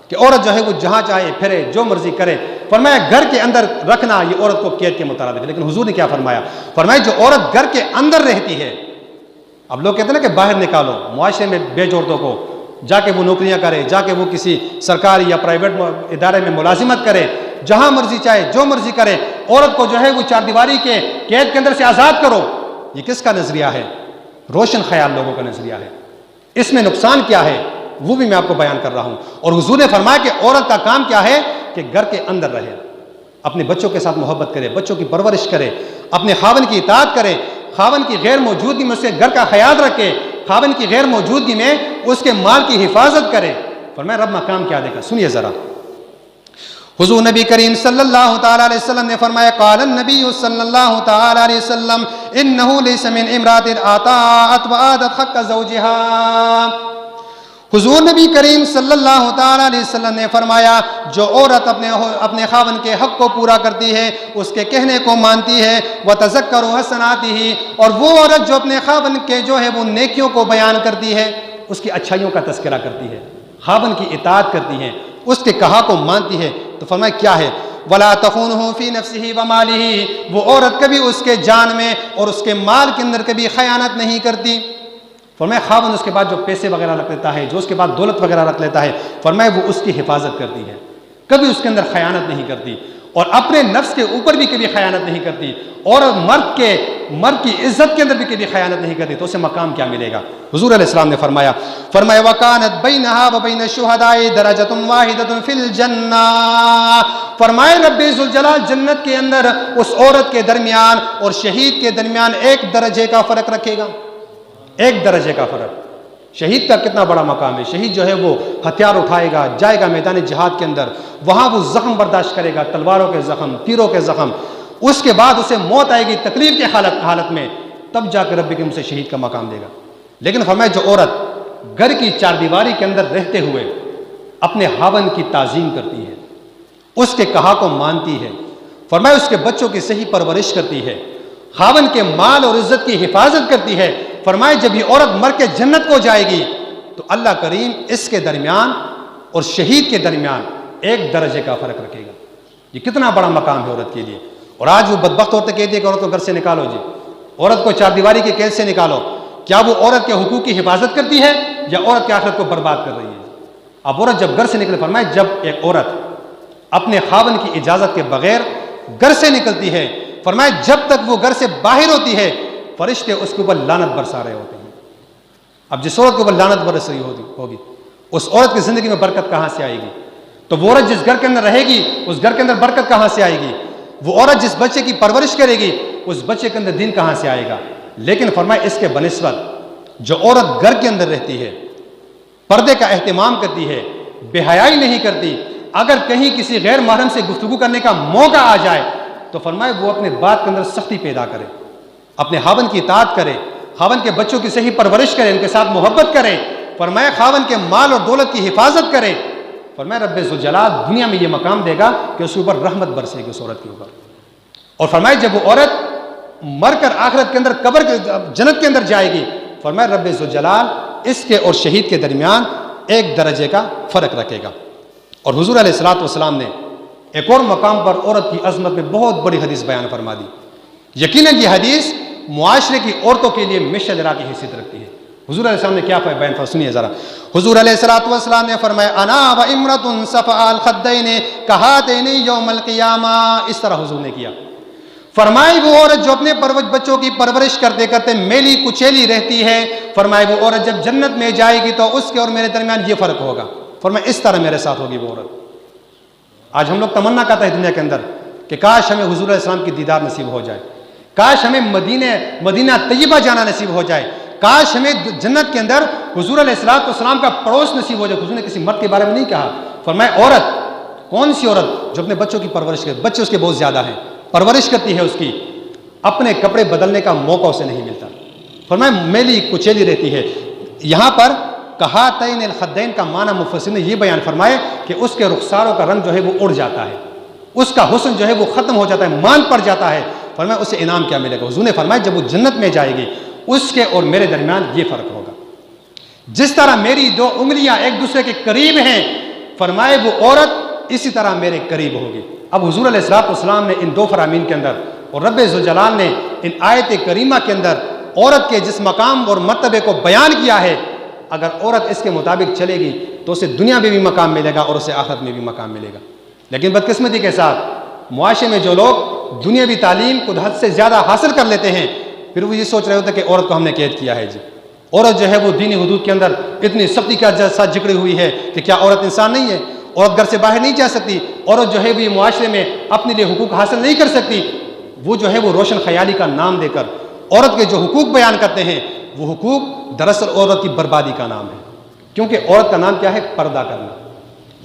کہ عورت جو ہے وہ جہاں چاہے پھرے، جو مرضی کرے۔ فرمایا گھر کے اندر رکھنا یہ عورت کو قید کے مترادف ہے۔ لیکن حضور نے کیا فرمایا جو عورت گھر کے اندر رہتی ہے، اب لوگ کہتے ہیں نا کہ باہر نکالو، معاشرے میں بیچ عورتوں کو، جا کے وہ نوکریاں کرے، جا کے وہ کسی سرکاری یا پرائیویٹ ادارے میں ملازمت کرے، جہاں مرضی چاہے جو مرضی کرے، عورت کو جو ہے وہ چار دیواری کے قید کے اندر سے آزاد کرو۔ یہ کس کا نظریہ ہے؟ روشن خیال لوگوں کا نظریہ ہے۔ اس میں نقصان کیا ہے وہ بھی میں آپ کو بیان کر رہا ہوں۔ اور حضور نے فرمایا کہ عورت کا کام کیا ہے کہ گھر کے اندر رہے، اپنے بچوں کے ساتھ محبت کرے، بچوں کی پرورش کرے، اپنے خاوند کی اطاعت کرے، خاوند کی غیر موجودگی میں اس کے گھر کا خیال رکھے، خاوند کی غیر موجودگی میں اس کے مال کی حفاظت کرے۔ فرمایا رب مقام کیا دے گا، سنیے ذرا۔ حضور نبی کریم صلی اللہ تعالیٰ علیہ وسلم نے فرمایا قال النبی صلی اللہ تعالیٰ علیہ وسلم انہو لیس من امرات آطاعت وآدت حق زوجہا۔ حضور نبی کریم صلی اللہ تعالیٰ علیہ وسلم نے فرمایا جو عورت اپنے خاوند کے حق کو پورا کرتی ہے، اس کے کہنے کو مانتی ہے، وَتَذَكَّرُ حَسَنَاتِهِ، اور وہ عورت جو اپنے خاوند کے جو ہے وہ نیکیوں کو بیان کرتی ہے، اس کی اچھائیوں کا تذکرہ کرتی ہے، خاوند کی اطاعت کرتی ہے، اس کے کہا کو مانتی ہے، تو فرمایا کیا ہے وَلَا تَخُونُهُ فِي نَفْسِهِ وَمَالِهِ، وہ عورت کبھی اس کے جان میں اور اس کے مال کے اندر کبھی خیانت نہیں کرتی۔ فرمایا خاوند اس کے بعد جو پیسے وغیرہ رکھ لیتا ہے، جو اس کے بعد دولت وغیرہ رکھ لیتا ہے، فرمایا وہ اس کی حفاظت کرتی ہے، کبھی اس کے اندر خیانت نہیں کرتی، اور اپنے نفس کے اوپر بھی کبھی خیانت نہیں کرتی، اور مرد کی عزت کے اندر بھی کبھی خیانت نہیں کرتی، تو اسے مقام کیا ملے گا؟ حضور علیہ السلام نے فرمایا وَكَانَتْ بَيْنَهَا وَبَيْنَ الشُّهَدَاءِ دَرَجَةٌ وَاحِدَةٌ فِي الْجَنَّةِ، فرمایا رب ذوالجلال جنت کے اندر اس عورت کے درمیان اور شہید کے درمیان ایک درجے کا فرق رکھے گا، ایک درجے کا فرق۔ شہید کا کتنا بڑا مقام ہے، شہید جو ہے وہ ہتھیار اٹھائے گا، جائے گا میدان جہاد کے اندر، وہاں وہ زخم برداشت کرے گا، تلواروں کے زخم، تیروں کے زخم، اس کے بعد اسے موت آئے گی تکلیف کے حالت میں، تب جا کر رب کریم سے شہید کا مقام دے گا۔ لیکن فرمایا جو عورت گھر کی چار دیواری کے اندر رہتے ہوئے اپنے خاوند کی تعظیم کرتی ہے، اس کے کہا کو مانتی ہے، فرمایا اس کے بچوں کی صحیح پرورش کرتی ہے، خاوند کے مال اور عزت کی حفاظت کرتی ہے، فرمائے جب یہ عورت مر کے جنت کو جائے گی تو اللہ کریم اس کے درمیان اور شہید کے درمیان ایک درجے کا فرق رکھے گا۔ یہ کتنا بڑا مقام ہے عورت کے لیے۔ اور آج وہ بدبخت عورتیں کہتی ہے کہ عورت کو گھر سے نکالو جی، عورت کو چار دیواری کی قید سے نکالو۔ کیا وہ عورت کے حقوق کی حفاظت کرتی ہے یا عورت کی آخرت کو برباد کر رہی ہے؟ اب عورت جب گھر سے نکلے، فرمائے جب ایک عورت اپنے خاوند کی اجازت کے بغیر گھر سے نکلتی ہے، فرمائے جب تک وہ گھر سے باہر ہوتی ہے فرشتے اس کے اوپر لعنت برسا رہے ہوتے ہیں۔ اب جس عورت کے اوپر لعنت برس رہی ہوگی اس عورت کی زندگی میں برکت کہاں سے آئے گی؟ تو وہ عورت جس گھر کے اندر رہے گی اس گھر کے اندر برکت کہاں سے آئے گی؟ وہ عورت جس بچے کی پرورش کرے گی اس بچے کے اندر دین کہاں سے آئے گا؟ لیکن فرمائے اس کے بنسبت جو عورت گھر کے اندر رہتی ہے، پردے کا اہتمام کرتی ہے، بے حیائی نہیں کرتی، اگر کہیں کسی غیر محرم سے گفتگو کرنے کا موقع آ جائے تو فرمائے وہ اپنے بات کے اندر سختی پیدا کرے، اپنے خاوند کی اطاعت کرے، خاوند کے بچوں کی صحیح پرورش کرے، ان کے ساتھ محبت کرے، فرمائے خاوند کے مال اور دولت کی حفاظت کرے۔ فرمائے رب ذوالجلال دنیا میں یہ مقام دے گا کہ اس کے اوپر رحمت برسے گی اس عورت کے اوپر۔ اور فرمائے جب وہ عورت مر کر آخرت کے اندر قبر کے جنت کے اندر جائے گی، فرمائے رب ذوالجلال اس کے اور شہید کے درمیان ایک درجے کا فرق رکھے گا۔ اور حضور علیہ الصلوۃ والسلام نے ایک اور مقام پر عورت کی عظمت میں بہت بڑی حدیث بیان فرما دی۔ یقیناً یہ حدیث معاشرے کی عورتوں کے لیے مشعل راہ کی حیثیت رکھتی ہے۔ حضور علیہ السلام نے کیا بیان فرمایا سنیے ذرا۔ حضور علیہ الصلوۃ والسلام نے فرمایا انا و امرۃ صفاء الخدین کہاتین یوم القیامہ، اس طرح حضور نے کیا۔ فرمائی وہ عورت جو اپنے بچوں کی پرورش کرتے کرتے میلی کچیلی رہتی ہے، فرمائی وہ عورت جب جنت میں جائے گی تو اس کے اور میرے درمیان یہ فرق ہوگا، فرمایا اس طرح میرے ساتھ ہوگی وہ عورت۔ آج ہم لوگ تمنا کرتے ہیں دنیا کے اندر کہ کاش ہمیں حضور علیہ السلام کی دیدار نصیب ہو جائے، کاش ہمیں مدینہ طیبہ جانا نصیب ہو جائے، کاش ہمیں جنت کے اندر حضور علیہ السلام کا پڑوس نصیب ہو جائے۔ حضور نے کسی مرد کے بارے میں نہیں کہا، فرمایا عورت، کون سی عورت جو اپنے بچوں کی پرورش کرے، بچے اس کے بہت زیادہ ہیں، پرورش کرتی ہے اس کی، اپنے کپڑے بدلنے کا موقع اسے نہیں ملتا، فرمایا میلی کچیلی رہتی ہے۔ یہاں پر کہاتین الخدین کا معنی مفسرین نے یہ بیان فرمائے کہ اس کے رخساروں کا رنگ جو ہے وہ اڑ جاتا ہے، اس کا حسن جو ہے وہ ختم ہو جاتا ہے، مان پڑ جاتا ہے، فرمایا اسے انعام کیا ملے گا؟ حضور نے فرمایا جب وہ جنت میں جائے گی اس کے اور میرے درمیان یہ فرق ہوگا، جس طرح میری دو انگلیاں ایک دوسرے کے قریب ہیں، فرمائے وہ عورت اسی طرح میرے قریب ہوگی۔ اب حضور علیہ السلام نے ان دو فرامین کے اندر اور رب ذوالجلال نے ان آیت کریمہ کے اندر عورت کے جس مقام اور مرتبے کو بیان کیا ہے، اگر عورت اس کے مطابق چلے گی تو اسے دنیا میں بھی مقام ملے گا اور اسے آخرت میں بھی مقام ملے گا۔ لیکن بدقسمتی کے ساتھ معاشرے میں جو لوگ دنیاوی تعلیم کو حد سے زیادہ حاصل کر لیتے ہیں، پھر وہ یہ سوچ رہے ہوتے ہیں کہ عورت کو ہم نے قید کیا ہے جی، عورت جو ہے وہ دینی حدود کے اندر اتنی سختی کے ساتھ جکڑی ہوئی ہے کہ کیا عورت انسان نہیں ہے؟ عورت گھر سے باہر نہیں جا سکتی، عورت جو ہے وہ معاشرے میں اپنے لیے حقوق حاصل نہیں کر سکتی۔ وہ جو ہے وہ روشن خیالی کا نام دے کر عورت کے جو حقوق بیان کرتے ہیں وہ حقوق دراصل عورت کی بربادی کا نام ہے، کیونکہ عورت کا نام کیا ہے؟ پردہ کرنا۔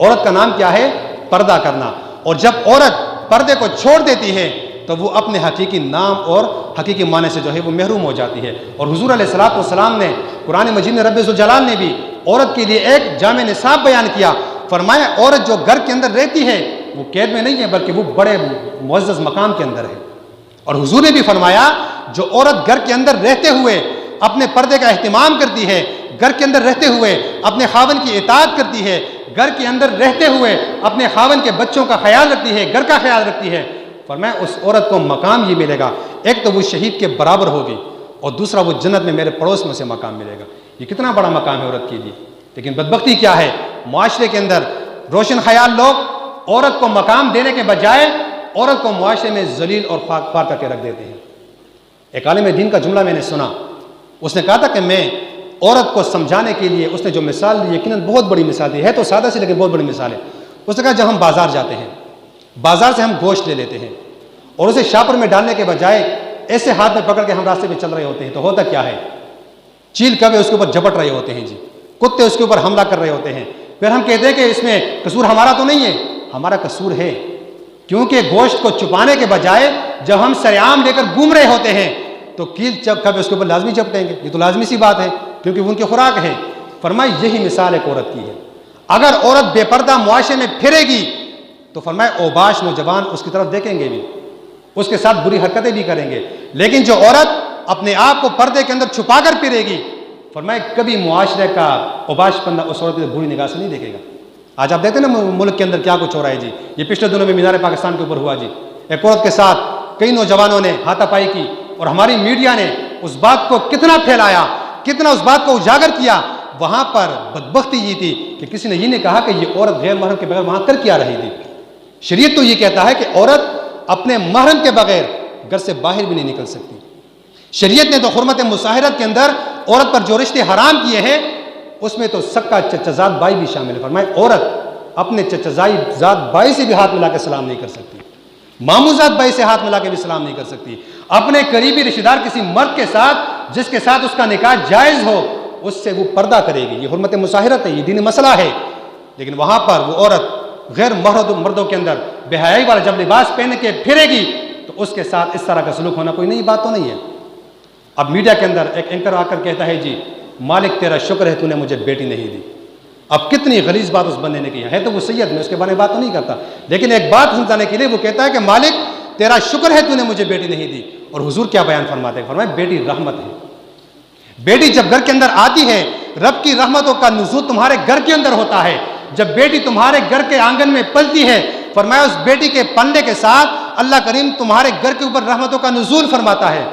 عورت کا نام کیا ہے؟ پردہ کرنا۔ اور جب عورت پردے کو چھوڑ دیتی ہے تو وہ اپنے حقیقی نام اور حقیقی معنی سے جو ہے وہ محروم ہو جاتی ہے۔ اور حضور علیہ السلام نے قرآن مجید میں رب ذوالجلال نے بھی عورت کے لیے ایک جامع نصاب بیان کیا، فرمایا عورت جو گھر کے اندر رہتی ہے وہ قید میں نہیں ہے بلکہ وہ بڑے معزز مقام کے اندر ہے۔ اور حضور نے بھی فرمایا جو عورت گھر کے اندر رہتے ہوئے اپنے پردے کا اہتمام کرتی ہے، گھر کے اندر رہتے ہوئے اپنے خاوند کی اطاعت کرتی ہے، گھر کے اندر رہتے ہوئے اپنے خاوند کے بچوں کا خیال رکھتی ہے، گھر کا خیال رکھتی ہے، فرمایا اس عورت کو مقام یہ ملے گا، ایک تو وہ شہید کے برابر ہوگی اور دوسرا وہ جنت میں میرے پڑوس میں سے مقام ملے گا۔ یہ کتنا بڑا مقام ہے عورت کے لیے۔ لیکن بدبختی کیا ہے؟ معاشرے کے اندر روشن خیال لوگ عورت کو مقام دینے کے بجائے عورت کو معاشرے میں ذلیل اور خوار کر کے رکھ دیتے ہیں۔ ایک عالم دین کا جملہ میں نے سنا، اس نے کہا تھا کہ میں عورت کو سمجھانے کے لیے، اس نے جو مثال دی یقیناً بہت بڑی مثال دی ہے، تو سادہ سی لیکن بہت بڑی مثال ہے۔ اس نے کہا جب ہم بازار جاتے ہیں، بازار سے ہم گوشت لے لیتے ہیں اور اسے شاپر میں ڈالنے کے بجائے ایسے ہاتھ میں پکڑ کے ہم راستے میں چل رہے ہوتے ہیں، تو ہوتا کیا ہے؟ چیل کوے اس کے اوپر جھپٹ رہے ہوتے ہیں جی، کتے اس کے اوپر حملہ کر رہے ہوتے ہیں۔ پھر ہم کہتے ہیں کہ اس میں قصور ہمارا تو نہیں ہے، ہمارا قصور ہے، کیونکہ گوشت کو چھپانے کے بجائے جب ہم سرعام لے کر گھوم رہے ہوتے ہیں تو کیل کبھی اس کے اوپر لازمی چپٹیں گے، یہ تو لازمی سی بات ہے کیونکہ وہ ان کی خوراک ہے۔ فرمایا یہی مثال ایک عورت کی ہے، اگر عورت بے پردہ معاشرے میں پھرے گی تو فرمایا اوباش نوجوان اس کی طرف دیکھیں گے بھی، اس کے ساتھ بری حرکتیں بھی کریں گے، لیکن جو عورت اپنے آپ کو پردے کے اندر چھپا کر پھرے گی، فرمائے کبھی معاشرے کا اوباش بندہ اس عورت کو بری نگاہ سے نہیں دیکھے گا۔ آج آپ دیکھتے ہیں نا ملک کے اندر کیا کچھ ہو رہا ہے جی، یہ پچھلے دنوں میں مینار پاکستان کے اوپر ہوا جی، ایک عورت کے ساتھ کئی نوجوانوں نے ہاتھا پائی کی، اور ہماری میڈیا نے اس بات کو کتنا پھیلایا، کتنا اس بات کو اجاگر کیا۔ وہاں پر بدبختی یہ تھی کہ کسی نے یہ نہیں کہا کہ یہ عورت غیر محرم کے بغیر وہاں کر کیا رہی تھی۔ شریعت تو یہ کہتا ہے کہ عورت اپنے محرم کے بغیر گھر سے باہر بھی نہیں نکل سکتی۔ شریعت نے تو حرمت مصاہرت کے اندر عورت پر جو رشتے حرام کیے ہیں اس میں تو سکا چچزاد بائی بھی شامل ہے۔ فرمائے عورت اپنے چچزائی ذات بائی سے بھی ہاتھ ملا کے سلام نہیں کر سکتی، ماموزاد بائی سے ہاتھ ملا کے بھی سلام نہیں کر سکتی۔ اپنے قریبی رشتہ دار کسی مرد کے ساتھ جس کے ساتھ اس کا نکاح جائز ہو اس سے وہ پردہ کرے گی، یہ حرمت مصاہرت ہے، یہ دینی مسئلہ ہے۔ لیکن وہاں پر وہ عورت غیر محرم مردوں کے اندر بے حیائی والا جب لباس پہن کے پھرے گی تو اس کے ساتھ اس طرح کا سلوک ہونا کوئی نئی بات تو نہیں ہے۔ اب میڈیا کے اندر ایک اینکر آ کر کہتا ہے جی مالک تیرا شکر ہے تو نے مجھے بیٹی نہیں دی۔ اب کتنی غلیظ بات اس بندے نے کی ہے تو وہ سید، میں اس کے بارے میں بات تو نہیں کرتا، لیکن ایک بات سمجھانے کے لیے وہ کہتا ہے کہ مالک تیرا شکر ہے تو نے مجھے بیٹی نہیں دی۔ اور حضور کیا بیان فرماتے ہیں؟ فرمائے بیٹی رحمت ہے، بیٹی جب گھر کے اندر آتی ہے رب کی رحمتوں کا نزول تمہارے گھر کے اندر ہوتا ہے۔ جب بیٹی تمہارے گھر کے آنگن میں پلتی ہے فرمایا اس بیٹی کے پلنے کے ساتھ اللہ کریم تمہارے گھر کے اوپر رحمتوں کا نزول فرماتا ہے۔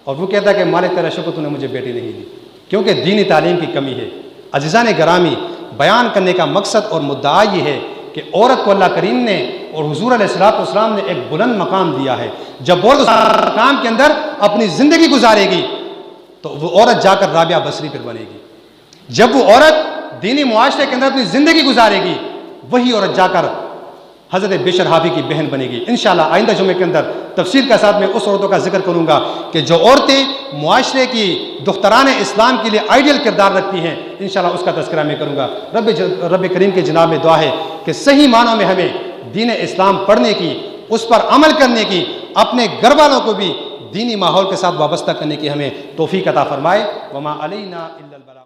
اور وہ کہتا ہے کہ مالک تیرا شکر تو نے مجھے بیٹی نہیں دی، کیونکہ دینی تعلیم کی کمی ہے۔ عزیزان گرامی، بیان کرنے کا مقصد اور مدعا یہ ہے کہ عورت کو اللہ کریم نے اور حضور علیہ السلام نے ایک بلند مقام دیا ہے۔ جب عورت اس مقام کے اندر اپنی زندگی گزارے گی تو وہ عورت جا کر رابعہ بصری پھر بنے گی۔ جب وہ عورت دینی معاشرے کے اندر اپنی زندگی گزارے گی وہی عورت جا کر حضرت بشر حافی کی بہن بنے گی۔ انشاءاللہ آئندہ جمعے کے اندر تفصیل کے ساتھ میں اس عورتوں کا ذکر کروں گا کہ جو عورتیں معاشرے کی دختران اسلام کے لیے آئیڈیل کردار رکھتی ہیں، انشاءاللہ اس کا تذکرہ میں کروں گا۔ رب کریم کے جناب میں دعا ہے کہ صحیح معنوں میں ہمیں دین اسلام پڑھنے کی، اس پر عمل کرنے کی، اپنے گھر والوں کو بھی دینی ماحول کے ساتھ وابستہ کرنے کی ہمیں توفیق عطا فرمائے۔ وما علینا الا البلاغ۔